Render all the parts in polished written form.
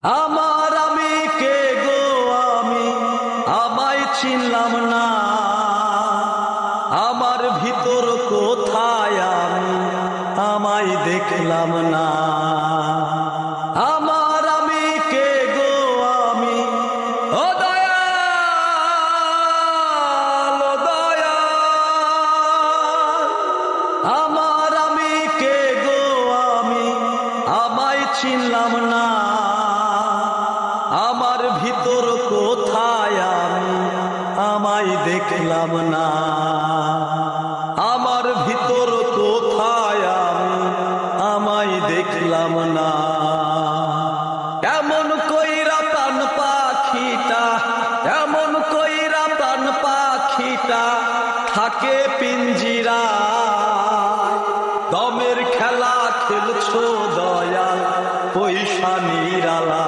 আমার আমি কে গো আমি আমায় চিনলাম না, আমার ভিতর কোথায় আমি আমায় দেখলাম না। আমার আমি কে গো আমি, ও দয়াল ও দয়াল, আমার আমি কে গো আমি আমায় চিনলাম না, আমার ভিতর কোথায় আমি আমায় দেখলাম না। আমার ভিতর কোথায় আমি আমায় দেখলাম না। এমন কইরা প্রাণ পাখিটা, এমন কইরা প্রাণ পাখিটা থাকে পিঞ্জিরা, দমের খেলা খেলছো দয়াল পয়সা নিরালা।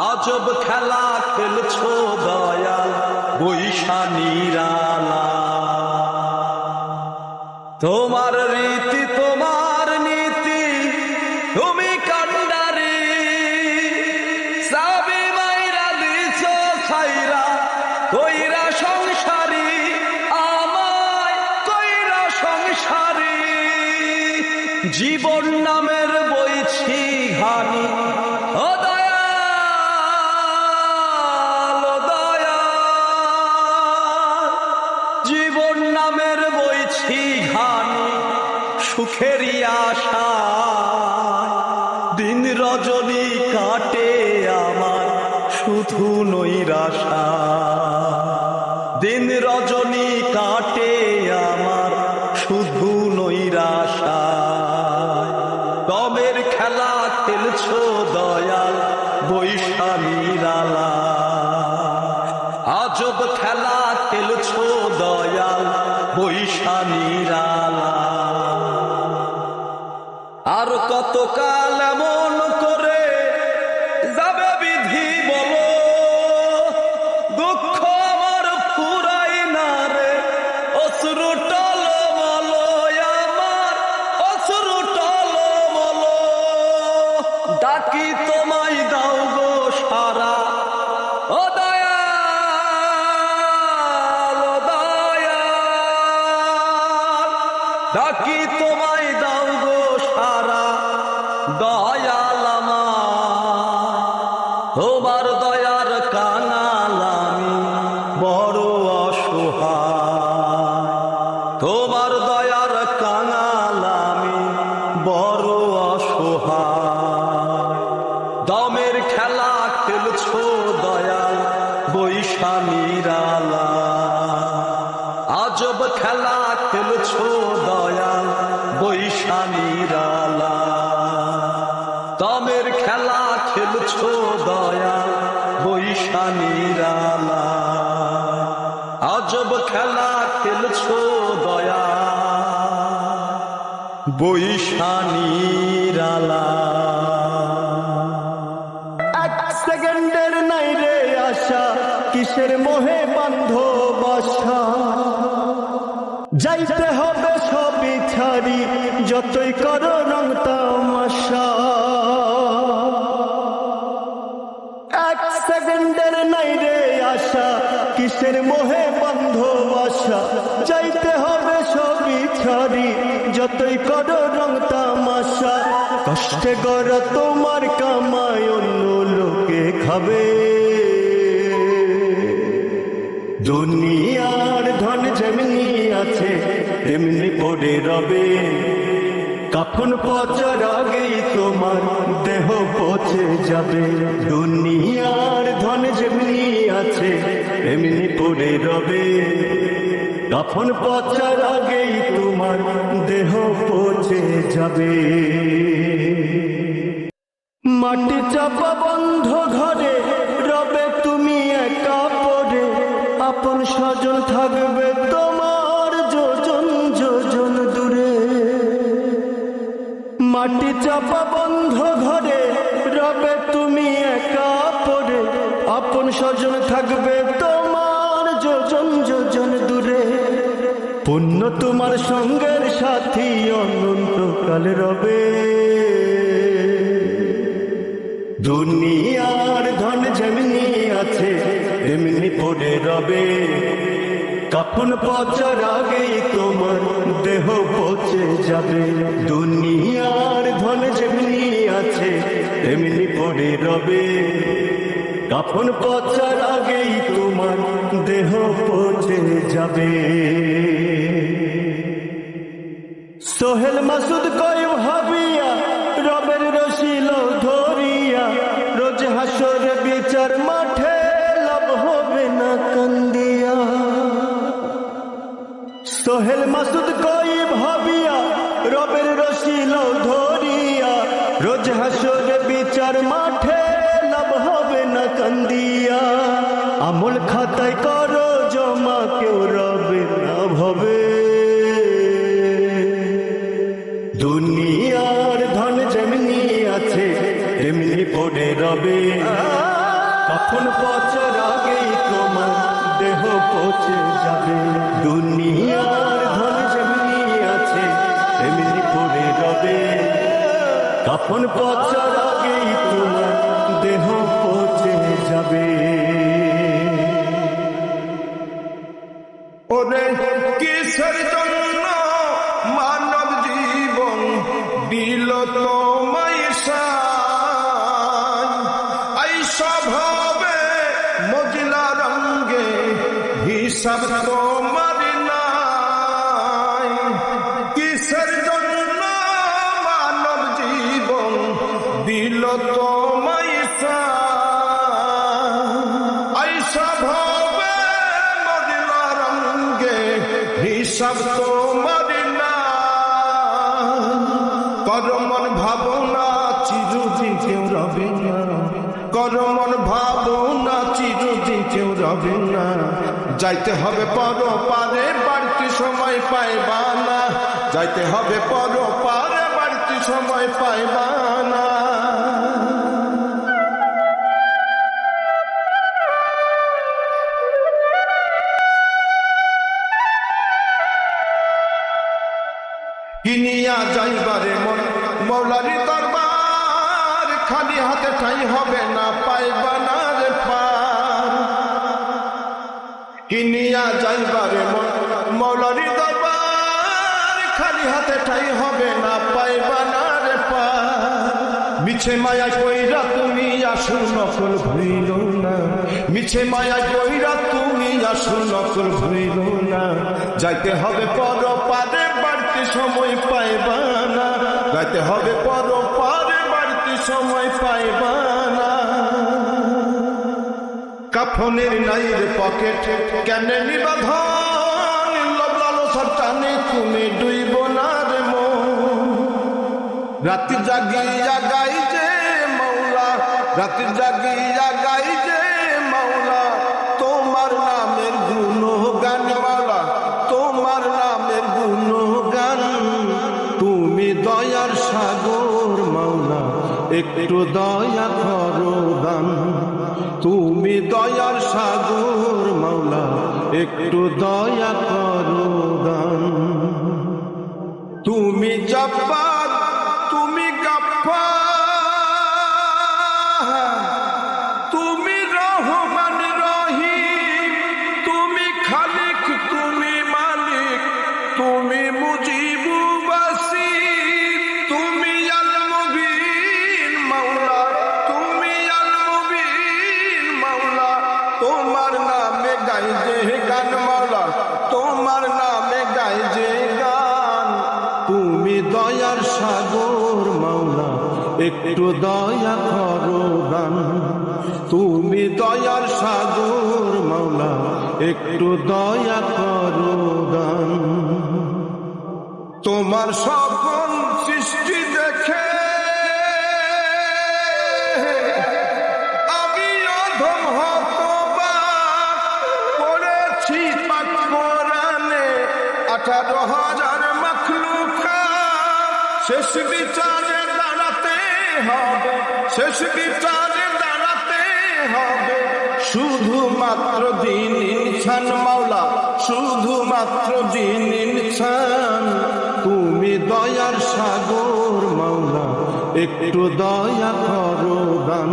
আজব খেলা খেলছো দয়াল পয়সা নিরালা। তোমার রীতি তোমার নীতি তুমি কান্ডারি, সাবি মাইরা দিছ খাইরা কইরা সংসারী, আমায় কইরা সংসারী। জীবন নামের বইছি ঘানি, ও দয়াল ও দয়াল, জীবন নামের বইছি ঘানি সুখেরই আশা। দিন রজনী কাটে আমার শুধু নৈরাশা, দিন রজনী কাটে আমার শুধু নৈরাশা। দমের খেলা খেলছো দয়াল বৈশা নিরালা, আজব খেলা খেলছো দয়াল বৈশা নিরালা। আর কতকাল এমন করে যাবে বিধি বলো, দুঃখ আমার ফুরাই না রে অশ্রু টলমল, আমার অশ্রু টলমল। ডাকি তোমায় দাও গো সারা, ও দয়াল ও দয়াল, ডাকি তোমায় দাও গো সারা দয়াল আমার। তোমার দয়ার কাঙাল আমি বড় অসহায়, তোমার দয়ার কাঙাল আমি বড় অসহায়। দমের খেলা খেলছো দয়াল বৈশা নিরালা, আজব খেলা খেলছো দয়াল বৈশা নিরালা। দমের খেলা খেলছো দয়াল বৈশা নিরালা, আজব খেলা খেলছো দয়াল বৈশা নিরালা। এক সেকেন্ডের নাই রে আশা, কিসের মোহে বান্ধ বাসা। যাইতে হবে সবই ছাড়ি, যতই করো রং তামাশা। এক সেকেন্ডের নাই রে আশা, কিসের মোহে বান্ধ বাসা। যাইতে হবে সবই ছাড়ি, যতই করো রং তামাশা। কষ্টে গড় তোমার কামাই অন্য লোকে খাবে, দুনিয়ার ধন যেমনি আছে তেমনি পড়ে রবে। কাফন পচার আগেই তোমার দেহ পচে যাবে। দুনিয়ার ধন যেমনি আছে তেমনি পড়ে রবে, কাফন পচার আগেই তোমার দেহ পচে যাবে। মাটি চাপা বন্ধ ঘরে রবে তুমি একা পড়ে, আপন স্বজন থাকবে তোমার যোজন যোজন দূরে। মাটি চাপা বন্ধ ঘরে রবে তুমি একা পড়ে, আপন স্বজন থাকবে তোমার যোজন যোজন দূরে। পুণ্য তোমার সঙ্গের সাথী অনন্তকাল রবে। দুনিয়ার ধন যেমনি আছে তেমনি পড়ে রবে, কাফন পচার আগেই তোমার দেহ পচে যাবে। দুনিয়ার ধন যেমনি আছে তেমনি পড়ে রবে, কাফন পচার আগেই তোমার দেহ পচে যাবে। সোহেল মাসুদ কয় ভাবিয়া রবের রশিল ধরিয়া, রোজ হাসর বিচার মাঠে লাভ হবে না কান্দিয়া। সোহেল মাসুদ কয় ভাবিয়া রবের রশিল ধরিয়া, রোজ হাসর বিচার মাঠে লাভ হবে না কান্দিয়া। আমল খাতায় করো জমা কেউ রবে না ভবে, দুনিয়ার ধন যেমনি আছে তেমনি পড়ে রবে, কখন পচার আগেই তোমার দেহ পচে যাবে। দুনিয়ার ধন যেমনি আছে তেমনি পড়ে রবে, কখন পচার আগেই তোমার দেহ পচে যাবে। ওরে কিসের জন্য মানব জীবন দিল তোমায় সায়, এই স্বভাবে মজলা রঙ্গে হিসাব তোমার নাই। কিসের জন্য মানব জীবন দিল তোমায় সায়, এই স্বভাবে মজলা রঙ্গে হিসাব তোমার না। করমন ভাবনা চিরদিন কেউ রবে না, করমন ভাবনা চিরদিন কেউ রবে না। যাইতে হবে পরপারে বাড়তি সময় পাইবা না, যাইতে হবে পরপারে বাড়তি সময় পাইবা না। কিনিয়া যাইবারে মন মৌলারি দরবার, খালি হাতে ঠাই হবে না পাইবা না রে পার। কিনিয়া যাইবারে মন মৌলারি দরবার, খালি হাতে ঠাই হবে না পাইবা না রে পার। মিছে মায়ায় পইরা তুমি আসু নকল ভইল না, মিছে মায়ায় পইরা তুমি আসু নকল ভইল না। যাইতে হবে পরপারে বাড়তি সময় পাইবা না, যাইতে হবে পরপারে বাড়তি সময় পাইবা না। কাফনের নাইর পকেট কেন নিবাধন, লোভ লালসার টানে তুমি ডুইব না রে মন। রাতি জাগিয়া গাই যে মৌলা, রাতি জাগিয়া গাই যে মৌলা, তোমার নামের গুণগান মাওলা, তোমার নামের গুণগান। তুমি দয়ার সাগর মাওলা, একটু দয়া করো দান। তুমি দয়ার সাগর মাওলা, একটু দয়া করো দান। তুমি জব্বার, তুমি গাফফার, তুমি রহমান রহিম, তুমি খালিক, তুমি মালিক, তুমি মুজিবু বাসির, তুমি আল মুবিন মাওলা, তুমি আল মুবিন মাওলা। তোমার নামে গাই যে গান মাওলা, তোমার নামে গাই যে গান। তুমি দয়ার সাগর মাওলা, একটু দয়া করো দান। তুমি দয়ার সাগর মাওলা, একটু দয়া করো দান। তোমার সকল সৃষ্টি দেখে আমি অধম হতবাক, পড়েছি পাক কোরআনে 18,000 মাখলুকাত। শেষ বিচারে দাঁড়াতে হবে, শেষ বিচারে দাঁড়াতে হবে, শুধুমাত্র দিন ইনসান মাওলা, শুধুমাত্র দিন ইনসান। তুমি দয়ার সাগর মাওলা, একটু দয়া করো দান।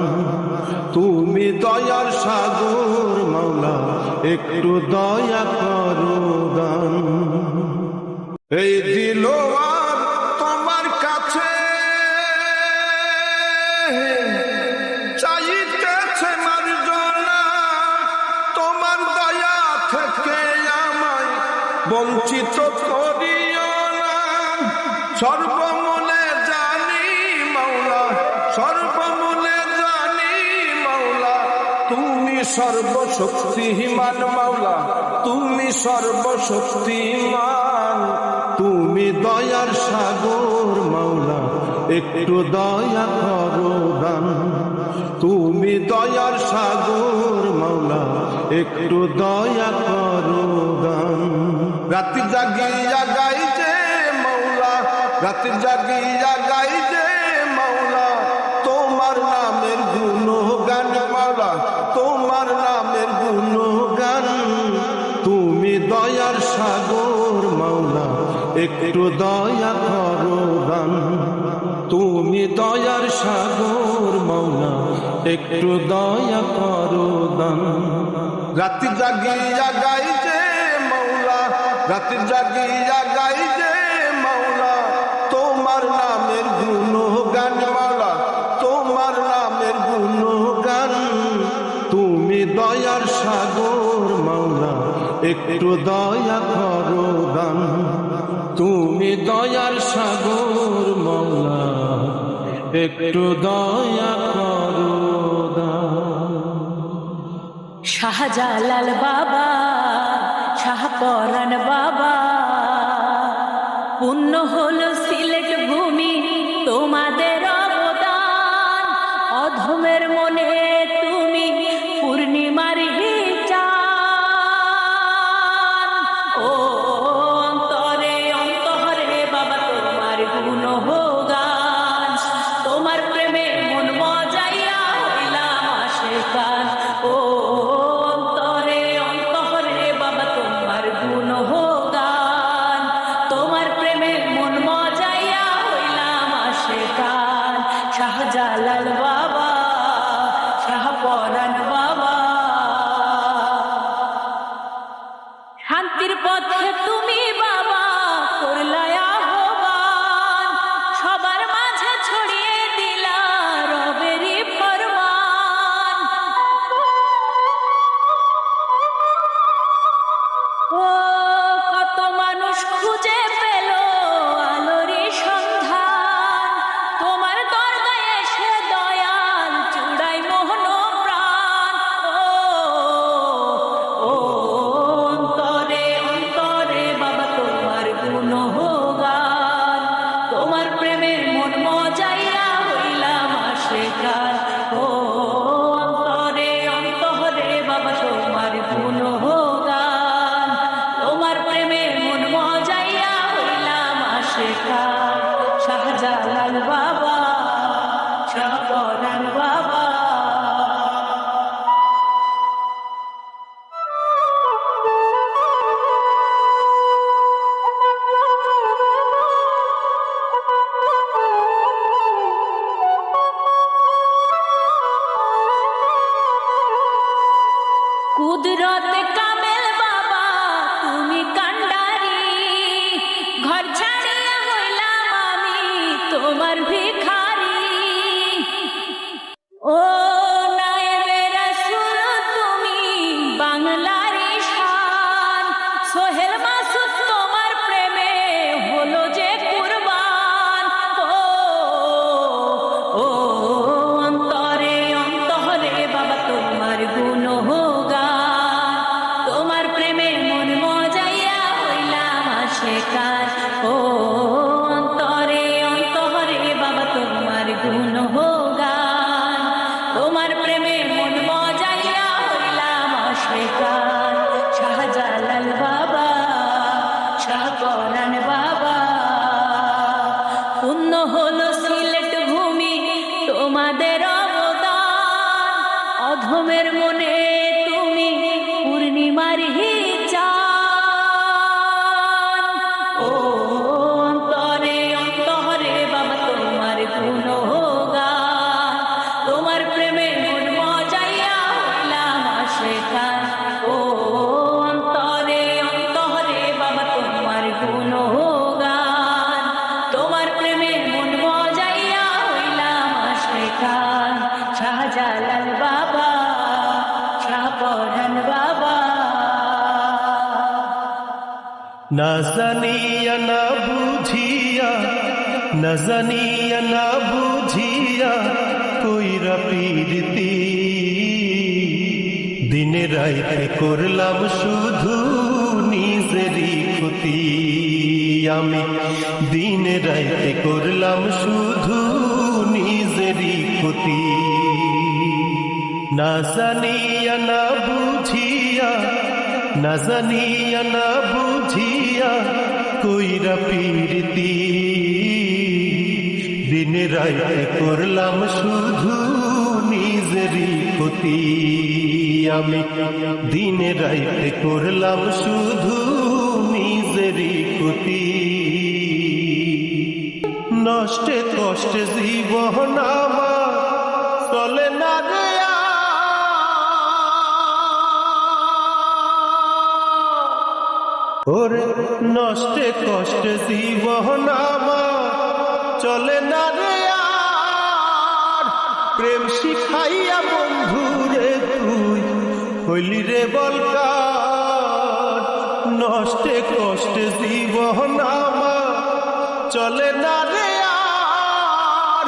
তুমি দয়ার সাগর মাওলা একটু দয়া করো দান। এই দিল আর তোমার কাছে চাইতেছে মার্জনা, তোমার দয়া থেকে আমায় বঞ্চিত করিও না। সর্বমূলে জানি মাওলা, সর্বমূলে জানি মাওলা, তুমি সর্বশক্তিমান মাওলা, তুমি সর্বশক্তিমান। তুমি দয়ার সাগর মাওলা একটু দয়া করো দান। তুমি দয়ার সাগর মাওলা একটু দয়া করো দান। রাতি জাগিয়া গাই যে মাওলা, রাতি জাগিয়া গাই যে মাওলা, তোমার নামের গুণগান মাওলা, তোমার নামের গুণগান। তুমি দয়ার সাগর মাওলা একটু দয়া করো দান। তুমি দয়ার সাগর মাওলা একটু দয়া করো দান। রাতি জাগিয়া গাই যে মাওলা, রাতি জাগিয়া গাই যে মাওলা, তোমার নামের গুণগান মাওলা, তোমার নামের গুণগান। তুমি দয়ার সাগর মাওলা একটু দয়া করো দান। তুমি দয়ার সাগর মাওলা একটু দয়া করো দান। শাহজালাল বাবা, শাহপরাণ বাবা, পুণ্য হলো সিলেট ভূমি তোমাদের অবদান। অধমের মনে তুমি পূর্ণিমার চাঁদ। ও অন্তরে অন্তরে বাবা তোমার গুণগান, তোমার প্রেমে মন মজাইয়া হইলাম আশিকান। ও অন্তরে অন্তরে বাবা তোমার গুণগান, তোমার প্রেমে মন মজাইয়া হইলাম আশিকান। শাহজালাল বাবা, শাহপরাণ বাবা, শান্তির পথে তুমি বাবা করলাই আহ্বান। সবার মাঝে ছড়িয়ে দিলা রবেরই ফরমান। ও কত মানুষ খুঁজে পেল আলোরই সন্ধান, তোমার দরগায় এসে দয়াল চূড়াই মোহন প্রাণ। ও অন্তরে অন্তরে বাবা তোমার গুণগান, তোমার প্রেমে মন মজাইয়া হইলাম আশিকান। ও অন্তরে অন্তরে বাবা তোমার গুণগান, তোমার প্রেমে মন মজাইয়া হইলাম আশিকান। শাহজালাল বাবা, শাহপরাণ বাবা। কুদরত কামেল বাবা তুমি কান্ডারি, ঘর ছাড়িয়া হইলাম আমি তোমার ভিখারি। ও নায়েবে রাসূল তুমি বাংলারি শান, সোহেল মাসুদ তোমার প্রেমে হলো যে কুরবান। ও অন্তরে অন্তরে বাবা তোমার গুণগান, তোমার প্রেমে মন মজাইয়া হইলাম আশিকান। ও অন্তরে অন্তরে বাবা তোমার গুণগান, তোমার প্রেমে মন মজাইয়া হইলাম আশিকান। শাহজালাল বাবা, শাহপরাণ বাবা, পুণ্য হলো সিলেট ভূমি তোমাদের অবদান। অধমের মনে তুমি পূর্ণিমার চাঁদ। ও অন্তরে অন্তরে বাবা তোমার গুণগান, তোমার প্রেমে মন খান শাহজালাল বাবা শাহপরান বাবা না জানিয়া না বুঝিয়া, না জানিয়া না বুঝিয়া কইরা পীরতি, দিনে রাইতে করলাম শুধু নিজেরই ক্ষতি। আমি দিনে রাইতে করলাম শুধু নিজেরই ক্ষতি। না জানিয়া না বুঝিয়া, না জানিয়া না বুঝিয়া কইরা পীরতি, দিনে রাইতে করলাম শুধু নিজেরই ক্ষতি। আমি দিনে রাইতে করলাম শুধু নিজেরই ক্ষতি। নষ্টে কষ্টে জীবন আমার চলে না রে, ওরে নষ্টে কষ্টে জীবন আমার চলে না রে আর। প্রেম শিখাইয়া বন্ধুরে তুই হইলি রে বলকার। নষ্টে কষ্টে জীবন আমার চলে না রে আর।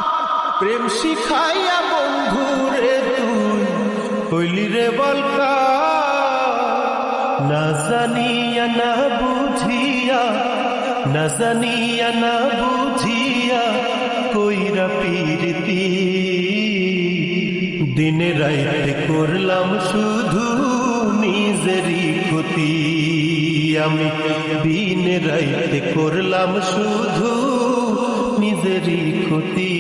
প্রেম শিখাইয়া বন্ধুরে তুই হইলি রে বলকার। না জানিয়া না বুঝিয়া, না জানিয়া না বুঝিয়া কইরা পীরতি, দিনে রাইতে করলাম শুধু নিজেরই ক্ষতি। আমি দিনে রাইতে করলাম শুধু নিজেরই ক্ষতি।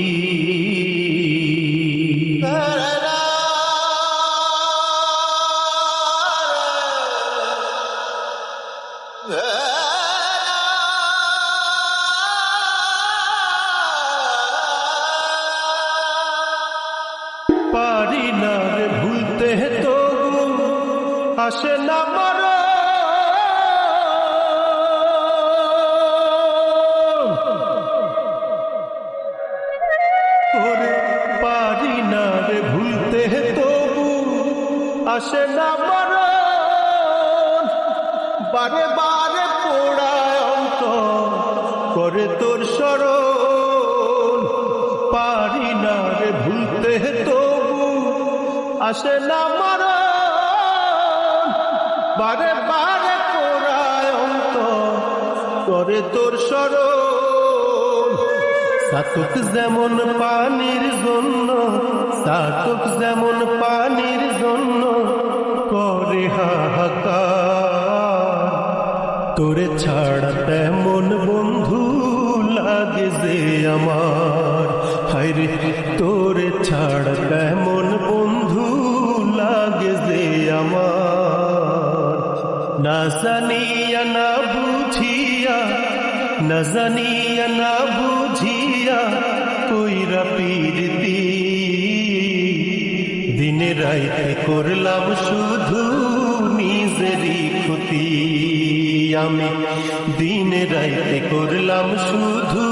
পারি না রে ভুলতে তবু আসে না মর, ওরে পারি না রে ভুলতে তবু আসে না মর। বারে বারে পোড়ায় অন্তর করে তোর স্মরণ। পারি না রে ভুলতে তবু আসে না মরণ। বারে বারে পোড়ায় অন্তর করে তোর স্মরণ। সাতক যেমন পানির জন্য, সাতক যেমন পানির জন্য করে হাহাকার। তোরে ছাড়া তেমন বন্ধু লাগে যে আমার, হায়রে তোরে ছাড়া তেমন বন্ধু লাগে যে আমার। না জানিয়া না বুঝিয়া, না জানিয়া না বুঝিয়া কইরা পীরতি, দিনে রাইতে করলাম শুধু নিজেরই ক্ষতি। আমি দিনে রাইতে করলাম শুধু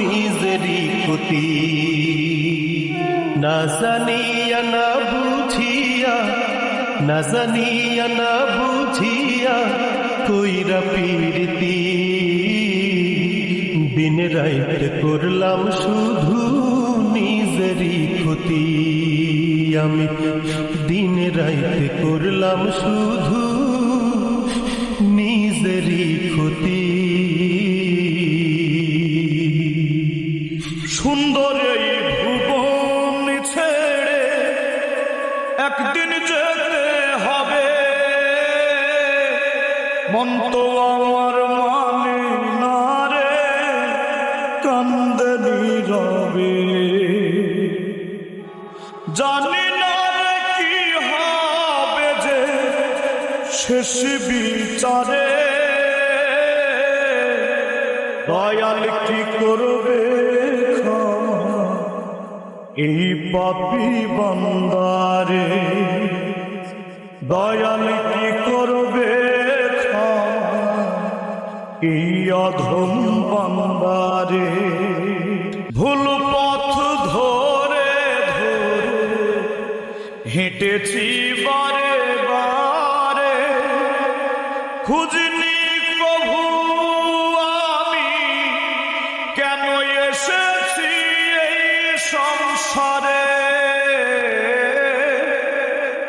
নিজেরই ক্ষতি। না জানিয়া না বুঝিয়া, না জানিয়া না বুঝিয়া কইরা পীরতি, দিনে রাইতে করলাম শুধু নিজেরই ক্ষতি। আমি দিনে রাইতে করলাম শুধু নিজেরই ক্ষতি। সুন্দর এই ভুবন ছেড়ে একদিন যেতে হবে, মন তো আমার মানে না রে, কান্দে নীরবে। জানি না রে কি হবে যে শেষ বিচারে, দয়াল কি করবে ক্ষমা এই পাপী বান্দারে। দয়াল কি করবে ক্ষমা এই অধম বান্দারে। ভুল পথ ধরে হেঁটেছি বারে বারে খুঁজিনি কভু আমি কেন এসেছি এই সংসারে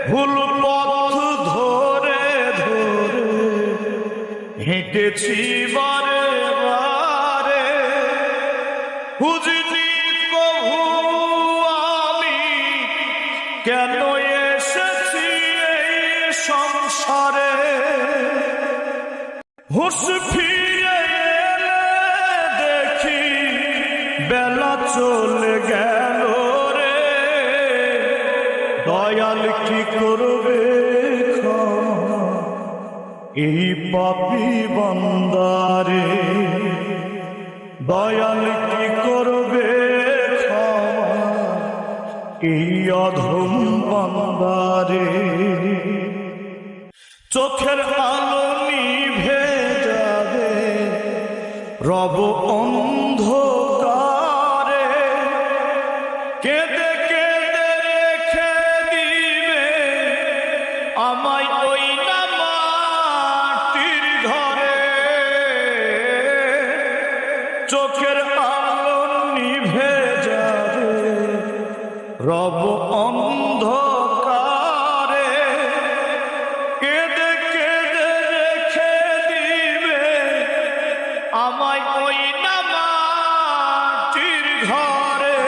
ভুল পথ ধরে ধরে হেঁটেছি বারে বারে খুঁজিনি কভু আমি কেন এসেছি এই সংসারে হুঁশ ফিরে এলে দেখি বেলা চলে গেল রে দয়াল কি করবে ক্ষমা এই পাপী বান্দারে দয়াল কি করবে ক্ষমা এই অধম বান্দারে চোখের আলো নিভে যাবে রব অন্ধকারে কেঁদে কেঁদে রেখে দিবে আমায় ওই না মাটির ঘরে চোখের আলো নিভে যাবে রব অন্ধকারে কেঁদে কেঁদে রেখে দিবে আমায় ওই না মাটির ঘরে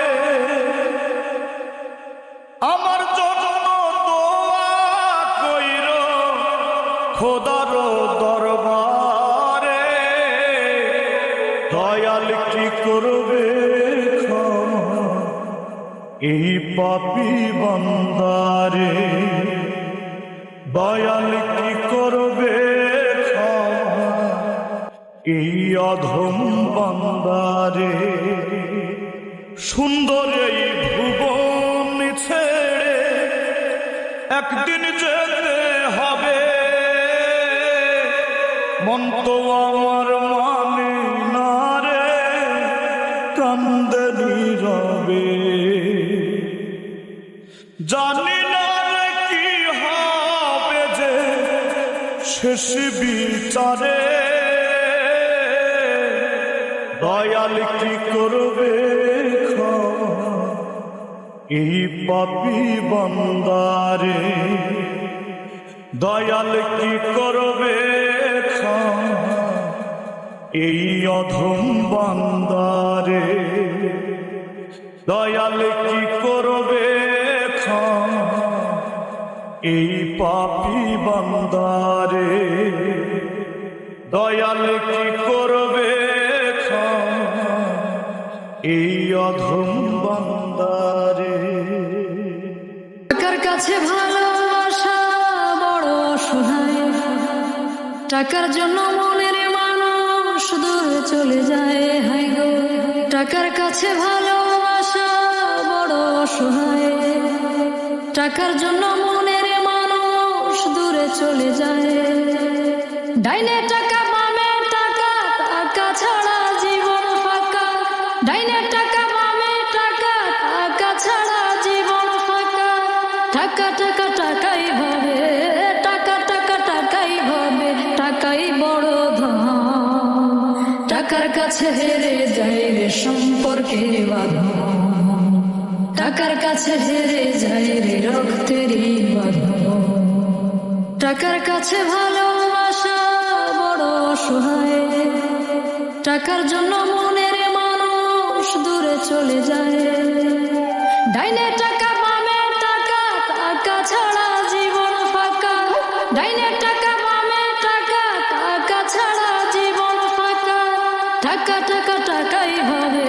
আমার জন্য দোয়া কইরো খোদার দরবারে দয়াল কি করবে ক্ষমা এই পাপী বান্দারে দয়াল কি করবে ক্ষমা এই অধম বান্দারে সুন্দর এই ভুবন ছেড়ে একদিন যেতে হবে মন তো আমার মানে না রে কান্দে নীরবে জানি না রে কি হবে যে শেষ বিচারে দয়াল কি করবে ক্ষমা এই পাপী বান্দারে দয়াল কি করবে ক্ষমা এই অধম বান্দারে দয়াল কি করবে ক্ষমা এই পাপী বান্দারে দয়াল কি করবে ক্ষমা এই অধম বান্দারে টাকার কাছে ভালোবাসা বড় অসহায় টাকার জন্য মনের মানুষ দূরে চলে যায় হায় গো টাকার কাছে ভালোবাসা বড় অসহায় টাকার জন্য মনের মানুষ দূরে চলে যায় ডাইনে টাকা বামে টাকা টাকা ছাড়া জীবন ফাঁকা ডাইনে টাকা বামে টাকা টাকা ছাড়া জীবন ফাঁকা টাকা টাকা টাকাই ভাবে টাকা টাকা টাকাই ভাবে টাকাই বড় ধন টাকার কাছে হেরে যায় রে সম্পর্কে বাঁধন টাকার কাছে হেরে যায় রে রক্তেরই বাঁধন টাকার কাছে ভালোবাসা বড় অসহায় টাকার জন্য মনের মানুষ দূরে চলে যায় ডাইনে টাকা বামে টাকা টাকা ছাড়া জীবন ফাঁকা ডাইনে টাকা বামে টাকা টাকা ছাড়া জীবন ফাঁকা টাকা টাকা টাকাই ভাবে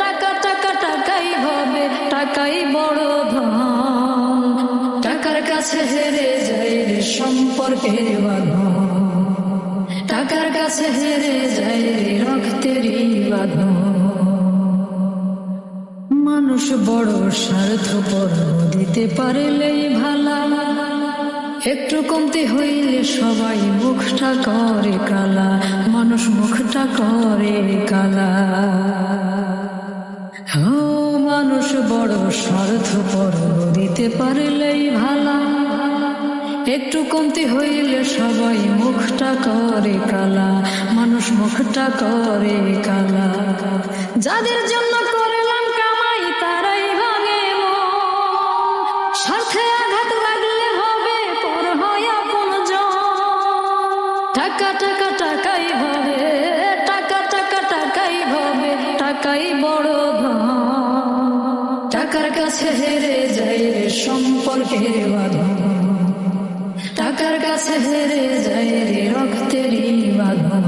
টাকা টাকা টাকাই ভাবে টাকাই বড় ধন টাকার কাছে হেরে যায় রে সম্পর্কের বাঁধন টাকার কাছে হেরে যায় রে রক্তেরই বাঁধন মানুষ বড় স্বার্থপর দিতে পারলেই ভালা একটু কমতে হইলে সবাই মুখটা করে কালা মানুষ মুখটা করে কালা মানুষ বড় স্বার্থপর দিতে দিতে পারলেই ভালা, একটু কমতি হইলে সবাই মুখটা করে কালা, মানুষ মুখটা করে কালা। যাদের জন্য করলাম কামাই তারাই ভাঙে মন, স্বার্থে আঘাত লাগলে হবে পর হয় আপনজন। টাকা টাকা টাকাই হবে, টাকা টাকা টাকাই হবে, টাকাই বড় ধন। টাকার কাছে হেরে যায় রে সম্পর্কের বাঁধন, টাকার কাছে হেরে যায় রে রক্তেরই বাঁধন।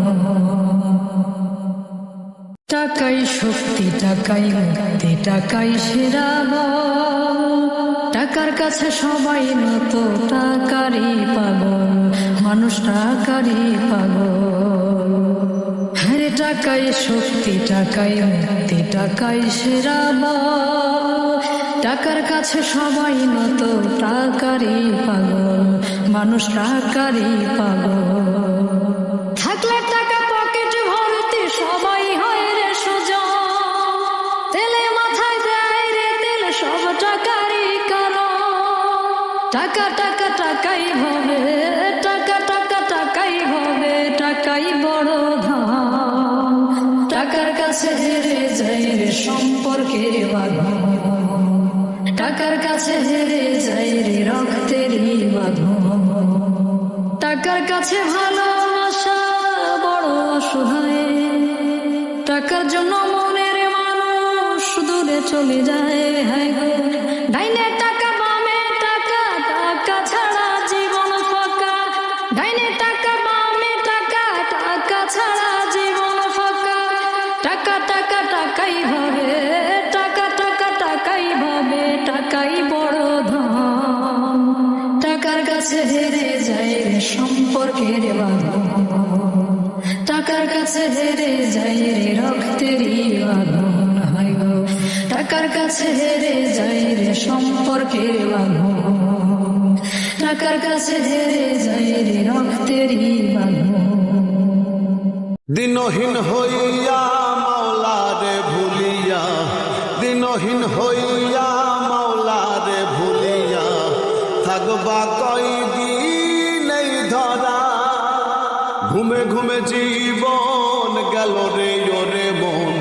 টাকাই শক্তি, টাকাই মুক্তি, টাকাই সেরা বল। টাকার কাছে সবাই নত, টাকারই পাগল, মানুষ টাকারই পাগল। হ্যাঁ টাকাই শক্তি, টাকাই মুক্তি, টাকাই সেরা বল। টাকার কাছে সবাই নত, টাকারই পাগল, মানুষ টাকারই পাগল। থাকলে টাকা পকেট ভর্তি সবাই হয় রে সুজন, তেলে মাথায় দেয় রে তেল সব টাকারই কারণ। টাকা টাকা টাকাই হবে, টাকা টাকা টাকাই হবে, টাকাই বড় ধন। টাকার কাছে হেরে যায় রে সম্পর্কের বাঁধন, টাকার কাছে হেরে যায় রে রক্তেরই বাঁধন। টাকার কাছে ভালোবাসা বড় অসহায়, টাকার জন্য মনের মানুষ দূরে চলে যায়। হায় গো ডাইনে টাকা বামে টাকা, টাকা ছাড়া জীবন ফাঁকা। ডাইনে টাকা বামে টাকা, টাকা ছাড়া জীবন ফাঁকা। টাকা টাকা টাকাই হবে, টাকা টাকা টাকাই হবে, টাকাই বড় ধন। টাকার কাছে হেরে যায় রে সম্পর্কের বাঁধন, টাকার কাছে হেরে যায় রে রক্তেরই বাঁধন। হায় গো টাকার কাছে হেরে যায় রে সম্পর্কের বাঁধন, টাকার কাছে হেরে যায় রে রক্তেরই বাঁধন। দিনহীন হইয়া মাওলারে ভুলিয়া, দিনহীন হইয়া মাওলারে ভুলিয়া, থাকবা কয়দিন এই ধরা। ঘুমে ঘুমে জীবন গেল রে ওরে মন,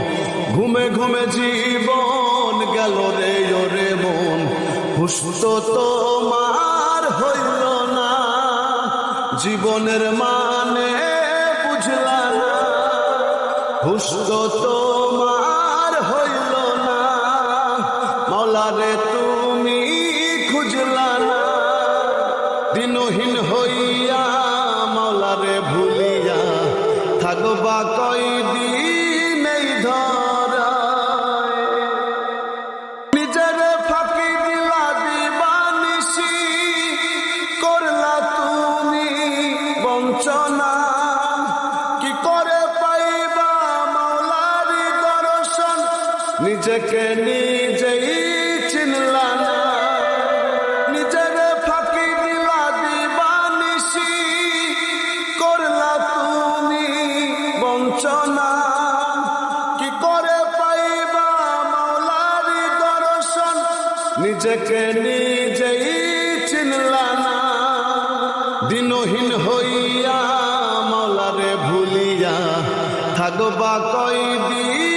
ঘুমে ঘুমে জীবন গেল রে ওরে মন। হুশ তো তোমার হইল না, জীবনের মানে বুঝলা না। হুশ তো তোমার হইল না, মাওলারে তুমি খুঁজলা না। দিনহীন হইয়া মাওলারে ভুলিয়া, থাকবা কয়দিন এই ধরায়। নিজের ফাঁকি দিলা দিবানিশি, করলা তুমি বঞ্চনা। কি করে পাইবা মাওলারি দর্শন, নিজেকে নিজেই চিনলা না। নিজের ফাঁকি দিলা দিবানিশি, করলা তুমি বঞ্চনা। কি করে পাইবা মাওলারি দর্শন, নিজেকে নিজেই চিনলা না। দিনহীন হইয়া মাওলারে ভুলিয়া, থাকবা কয়দিন